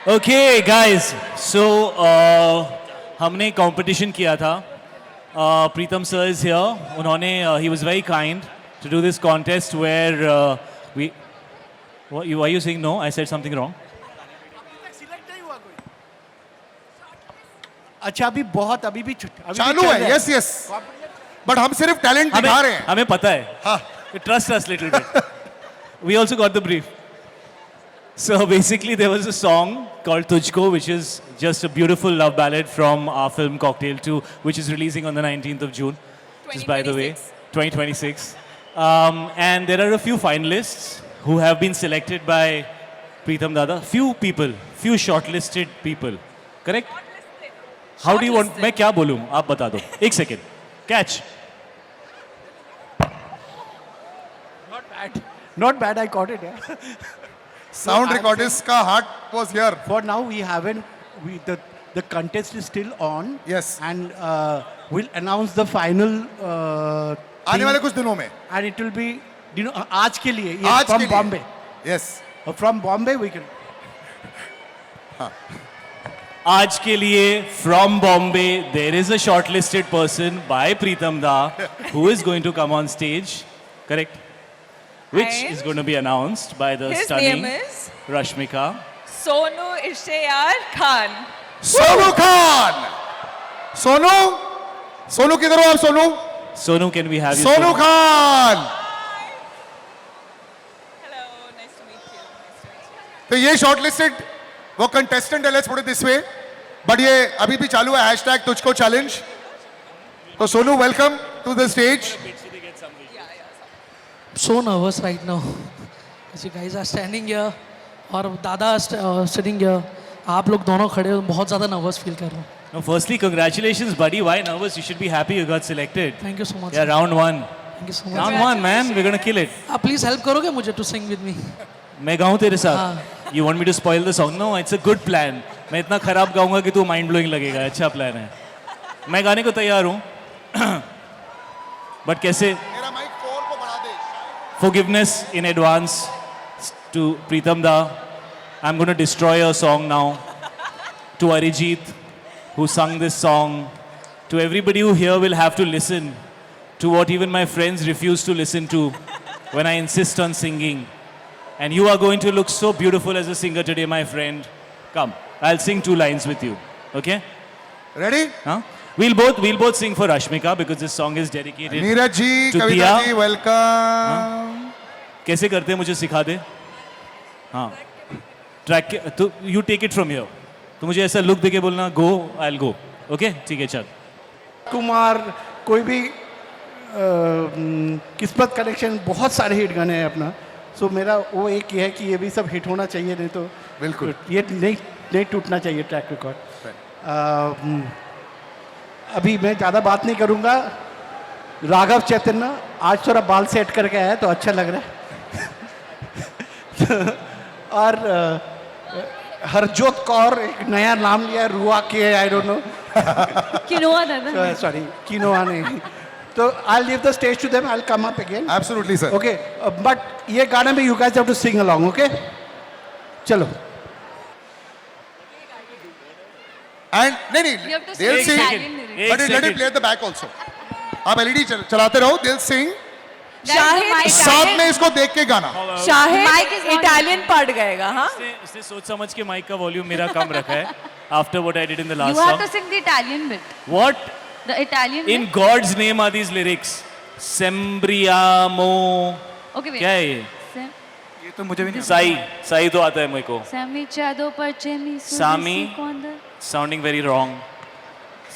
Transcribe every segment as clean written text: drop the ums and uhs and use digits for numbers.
Okay, guys. So हमने competition किया था. Pritam sir is here. उन्होंने he was very kind to do this contest where we. Why are you saying no? I said something wrong. अच्छा अभी भी चालू है. Yes yes. बट हम सिर्फ टैलेंट दिखा रहे हैं. हमें पता है. हाँ. Trust us little bit. We also got the brief. So basically there was a song called Tujhko, which is just a beautiful love ballad from our film Cocktail 2, which is releasing on the 19th of June, which is, by the way, 2026. And there are a few finalists who have been selected by Pritam Dada. Few people, few shortlisted people. Correct? How do you want? मैं क्या बोलूँ? आप बता दो. एक second. Catch. Not bad, I caught it. Yeah. Sound recordist का heart was here. For now, we haven't. The contest is still on. Yes. And we'll announce the final. आने वाले कुछ दिनों में. And it will be, you know, आज के लिए. Yes, आज from के लिए. Bombay. Yes. From Bombay we can. आज के लिए from Bombay there is a shortlisted person by Pritam Da who is going to come on stage. Correct? Which And is going to be announced by the his stunning name is Rashmika. Sonu Ishtiyar Khan. Sonu Khan. Sonu किधर हो आप Sonu? Sonu, can we have you? Sonu Khan. Hello, nice to meet you. Nice to meet you. तो ये shortlisted वो contestant है. Let's put it this way. But ये अभी भी चालू है. हैशटैग तुझको चैलेंज. तो Sonu welcome to the stage. So nervous right now. As you guys are standing here और दादा sitting here. आप लोग दोनों खड़े हो, बहुत ज़्यादा nervous feel कर रहा हूँ. No, firstly, congratulations, buddy. Why nervous? You should be happy you got selected. Thank you so much. Yeah, round one. Thank you so much. Round one, man. We're gonna kill it. आप please help करोगे मुझे to sing with me. मैं गाऊँ तेरे साथ. हाँ. You want me to spoil the song? No, it's a good plan. मैं इतना खराब गाऊंगा कि तू mind blowing लगेगा. अच्छा plan है. मैं गाने को तैयार हूँ. But कैसे? मेरा माइक 4 को बढ़ा दे. Forgiveness in advance to Pritam Da. I'm going to destroy your song now. To Arijit, who sung this song. To everybody who here will have to listen to what even my friends refuse to listen to when I insist on singing. And you are going to look so beautiful as a singer today, my friend. Come, I'll sing 2 lines with you. Okay? Ready? Huh? We'll both sing for Rashmika because this song is dedicated. Neeraj ji, to Kavita Tia. Ji, welcome. कैसे करते हैं मुझे सिखा दे. हाँ. Track तो you take it from here. तो मुझे ऐसा लुक देके बोलना गो आई विल गो. ओके ठीक है चल. कुमार कोई भी किस्मत कलेक्शन बहुत सारे हिट गाने हैं अपना. सो मेरा वो एक ही है कि ये भी सब हिट होना चाहिए, नहीं तो बिल्कुल. ये नहीं टूटना चाहिए ट्रैक रिकॉर्ड. अभी मैं ज़्यादा बात नहीं करूँगा. राघव चैतन्य आज थोड़ा बाल सेट करके आया तो अच्छा लग रहा है. और हरजोत कौर एक नया नाम लिया है, रुआ के आई डोंट नो. किनोआ दादा. Sorry, किनोआ नहीं. तो I'll leave the stage to them. I'll come up again. Absolutely, sir. Okay, but ये गाने में you guys have to sing along, okay? चलो. And नहीं, You have to they'll sing sing. Italian lyrics. But let it play at the back also. आप LED चलाते रहो. They'll sing. Shahid साथ में इसको देख के गाना. शाहिद इटालियन पार्ट गाएगा. हाँ. इसने सोच समझ के माइक का वॉल्यूम मेरा कम रखा है. After what I did in the last You have song. to sing the Italian bit. What The Italian in bit. God's name are these lyrics? Sembriamo. Okay, wait. क्या है ये? Sem- ये तो मुझे भी नहीं. साई तो आता है मेरे को. Semi chado parchemi Sami. konda. Sounding very wrong.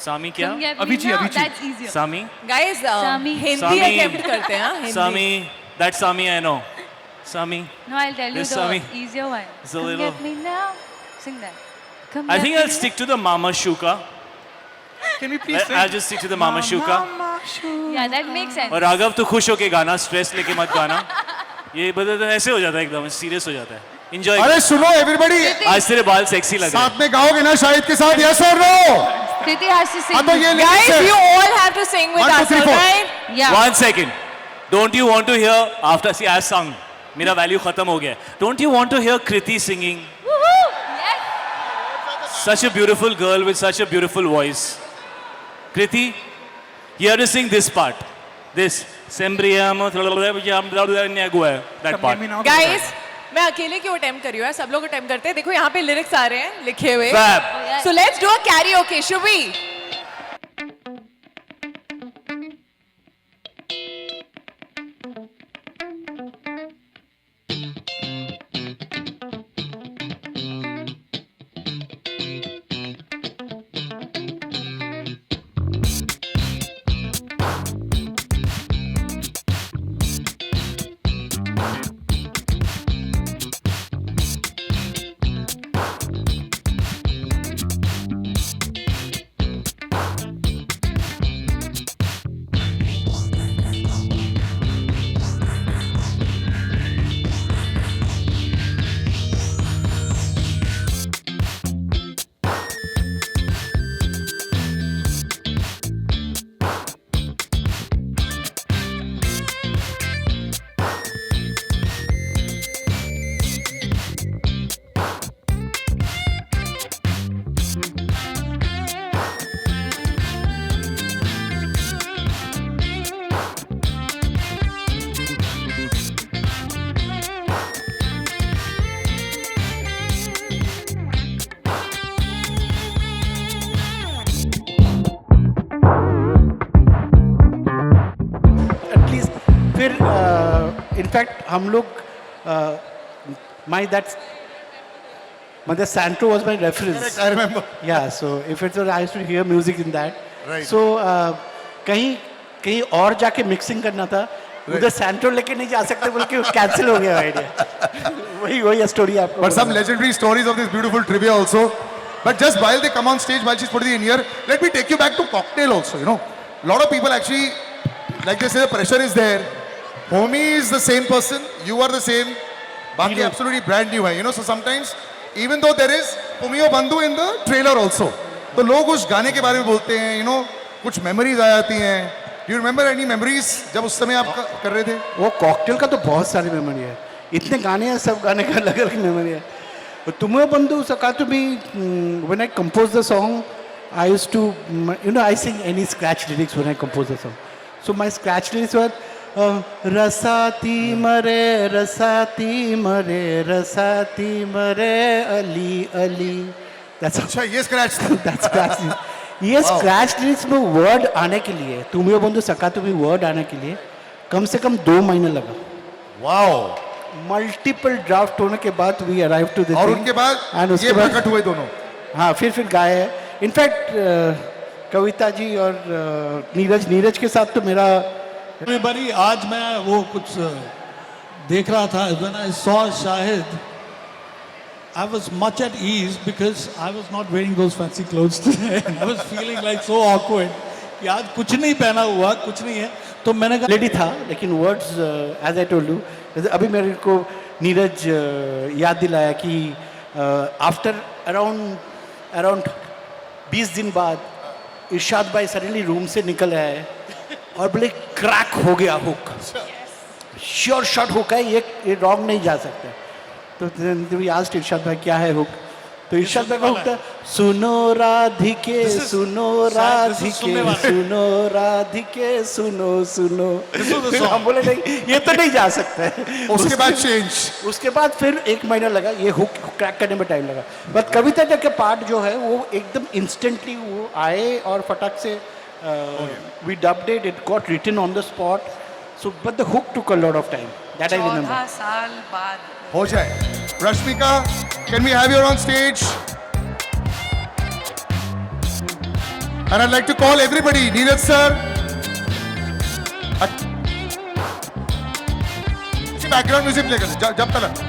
Sami क्या? Sing it Avicii, now, Avicii. That's easier. Sami. Guys, Sami. Hindi Sami. Attempt करते हैं. हाँ, Hindi. Sami. That Sami I know. Sami. No, I'll tell you This the Sami. easier one. It's a Come little- get me now. Sing that. Come I get think me I'll stick to the Mama Shuka. Can we please I'll just stick to the Mama Shuka. now. Yeah, that makes sense. और राघव तो खुश होके गाना, stress लेके मत गाना. ये बदल ऐसे हो जाता है एकदम सीरियस हो जाता है. Enjoy. अरे सुनो everybody. आज तेरे बाल सेक्सी लग रहे हैं. साथ में गाओगे ना शाहिद के साथ? Yes or no? Kriti has to sing. हाँ तो ये this. lyrics Guys, है. you all have to sing with 1, 2, us, 3, 4. alright? Yeah. 1 second. Don't you want to hear after see I sung? मेरा वैल्यू खत्म हो गया. Don't you want to hear Kriti singing? Woohoo! Yes. such a beautiful girl with such a beautiful voice. Kriti, you have to sing this part. This. Sembriamo, that part. Guys मैं अकेले क्यों attempt कर रही हूँ यार? सब लोग attempt करते हैं. देखो यहाँ पे लिरिक्स आ रहे हैं लिखे हुए. Fab. So let's do a karaoke. Should we? फिर इनफैक्ट हम लोग माई दैट्स मतलब Santro was my reference. I remember. Yeah, so if it was I used to hear music in that. Right. So कहीं और जाके मिक्सिंग करना था. उधर Santro लेके नहीं जा सकते बोल के कैंसिल हो गया आइडिया. वही स्टोरी आपको. But some legendary stories of this beautiful trivia also. But just while they come on stage, while she's putting it in here, let me take you back to Cocktail also. You know, a lot of people actually, like they say, the pressure is there. Homie is the same person. You are the same. Baki absolutely brand new है. You know, so sometimes even though there is Pumio Bandhu in the trailer also, तो लोग उस गाने के बारे में बोलते हैं. You know, कुछ memories आ जाती हैं. Do you remember any memories जब उस समय आप कर रहे थे? वो कॉकटेल का तो बहुत सारी मेमोरी है. इतने गाने हैं, सब गाने का अलग अलग मेमोरी है. तुमो बंधु सका to be when I compose the song, I used to I sing any scratch lyrics when I compose the song. So my scratch lyrics were रसाती मरे अली अली. That's अच्छा ये scratch था. that's scratch lyrics. ये scratch lyrics में word आने के लिए, तुमो बंधु सका to be word आने के लिए कम से कम 2 महीने लगा. Wow. मल्टीपल ड्राफ्ट होने के बाद वी अराइव टू दिस और उनके बाद ये प्रकट हुए दोनों. हाँ फिर गाए. इनफैक्ट कविता जी और नीरज के साथ तो मेरा Everybody, आज मैं वो कुछ देख रहा था. When I saw Shahid, I was much at ease because I was not wearing those fancy clothes today. I was feeling like so awkward. कि आज कुछ नहीं पहना हुआ, कुछ नहीं है. तो मैंने कहा लेडी था, लेकिन words as I told you, जैसे अभी मेरे को नीरज याद दिलाया कि आफ्टर अराउंड 20 दिन बाद इरशाद भाई सडनली रूम से निकल आए और बोले क्रैक हो गया हुक. श्योर शॉट हुक है, ये रॉन्ग नहीं जा सकता. तो आस्क्ड इरशाद भाई क्या है हुक. तो इरशाद भाई का हुक था सुनो राधिके सुनो सुनो. फिर हम बोले नहीं ये तो नहीं जा सकता है. उसके बाद चेंज. उसके बाद फिर 1 महीना लगा ये हुक क्रैक करने में टाइम लगा. बट कविता जी के पार्ट जो है वो एकदम इंस्टेंटली वो आए और फटाक से we dubbed it got written on the spot. So but the hook took a lot of time. That I remember. 14 साल बाद हो जाए. Rashmika, can we have you on stage? And I'd like to call everybody. Neeraj sir. Background music play कर जब तक.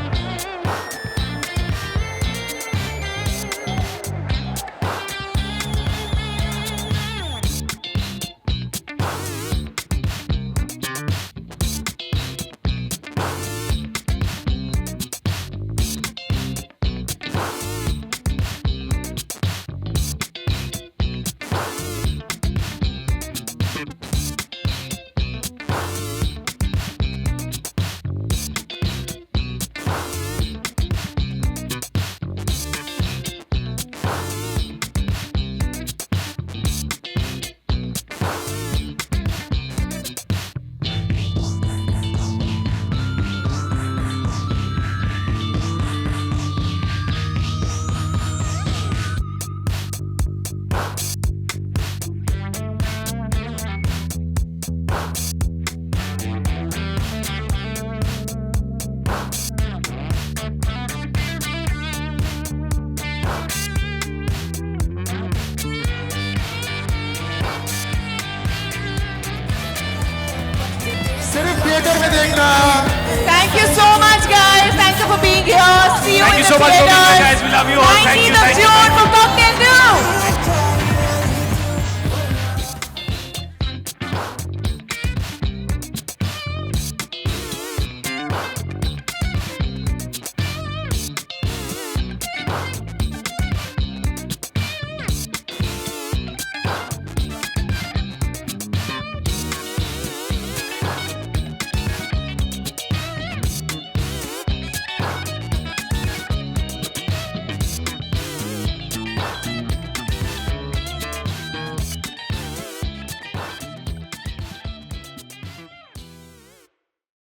Krishna. Thank you so much, guys. Thank you for being here. See you Thank in you the so much for being here, theaters. guys. We love you all. Thank you, 19th of thank you, June thank you. for Cocktail 2.